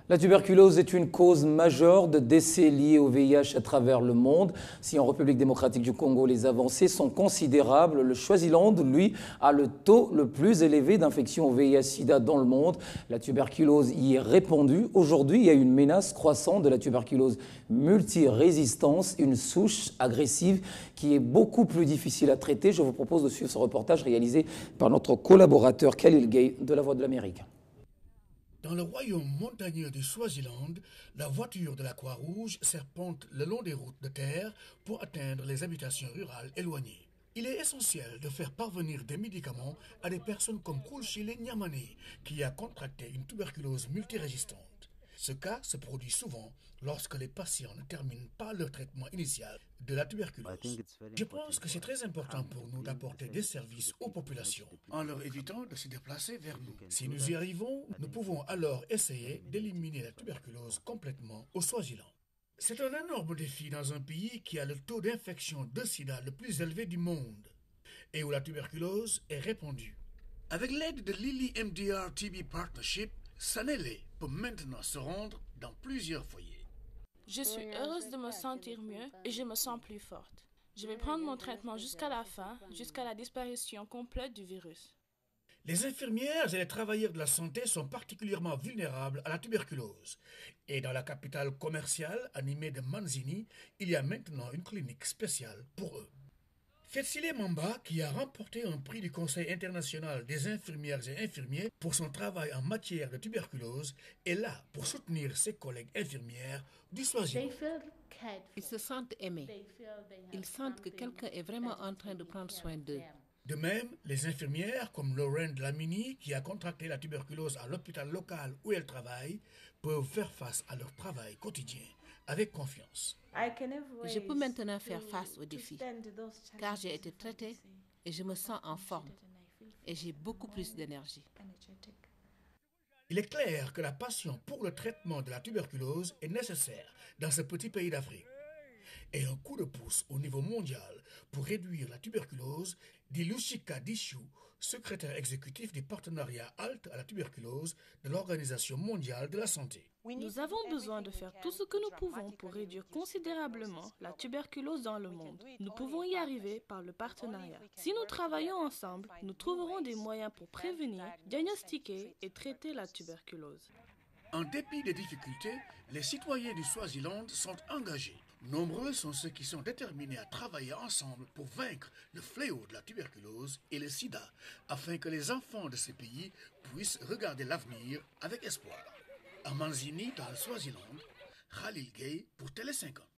La tuberculose est une cause majeure de décès liés au VIH à travers le monde. Si en République démocratique du Congo, les avancées sont considérables, le Swaziland, lui, a le taux le plus élevé d'infection au VIH-Sida dans le monde. La tuberculose y est répandue. Aujourd'hui, il y a une menace croissante de la tuberculose multirésistance, une souche agressive qui est beaucoup plus difficile à traiter. Je vous propose de suivre ce reportage réalisé par notre collaborateur Khalil Gay de La Voix de l'Amérique. Dans le royaume montagneux du Swaziland, la voiture de la Croix-Rouge serpente le long des routes de terre pour atteindre les habitations rurales éloignées. Il est essentiel de faire parvenir des médicaments à des personnes comme Kulshile Nyamane, qui a contracté une tuberculose multirésistante. Ce cas se produit souvent lorsque les patients ne terminent pas leur traitement initial de la tuberculose. Je pense que c'est très important pour nous d'apporter des services aux populations en leur évitant de se déplacer vers nous. Si nous y arrivons, nous pouvons alors essayer d'éliminer la tuberculose complètement au Swaziland. C'est un énorme défi dans un pays qui a le taux d'infection de sida le plus élevé du monde et où la tuberculose est répandue. Avec l'aide de Lilly MDR TB Partnership, Sanele peut maintenant se rendre dans plusieurs foyers. Je suis heureuse de me sentir mieux et je me sens plus forte. Je vais prendre mon traitement jusqu'à la fin, jusqu'à la disparition complète du virus. Les infirmières et les travailleurs de la santé sont particulièrement vulnérables à la tuberculose. Et dans la capitale commerciale animée de Manzini, il y a maintenant une clinique spéciale pour eux. Fetsile Mamba, qui a remporté un prix du Conseil international des infirmières et infirmiers pour son travail en matière de tuberculose, est là pour soutenir ses collègues infirmières du Swaziland. Ils se sentent aimés. Ils sentent que quelqu'un est vraiment en train de prendre soin d'eux. De même, les infirmières comme Lauren Dlamini, qui a contracté la tuberculose à l'hôpital local où elle travaille, peuvent faire face à leur travail quotidien avec confiance. Je peux maintenant faire face aux défis, car j'ai été traitée et je me sens en forme et j'ai beaucoup plus d'énergie. Il est clair que la passion pour le traitement de la tuberculose est nécessaire dans ce petit pays d'Afrique. Et un coup de pouce au niveau mondial pour réduire la tuberculose, dit Lushika Dishu, secrétaire exécutif du partenariat HALT à la tuberculose de l'Organisation mondiale de la santé. Nous avons besoin de faire tout ce que nous pouvons pour réduire considérablement la tuberculose dans le monde. Nous pouvons y arriver par le partenariat. Si nous travaillons ensemble, nous trouverons des moyens pour prévenir, diagnostiquer et traiter la tuberculose. En dépit des difficultés, les citoyens du Swaziland sont engagés. Nombreux sont ceux qui sont déterminés à travailler ensemble pour vaincre le fléau de la tuberculose et le sida, afin que les enfants de ces pays puissent regarder l'avenir avec espoir. À Manzini, dans le Swaziland, Khalil Gay pour Télé 50.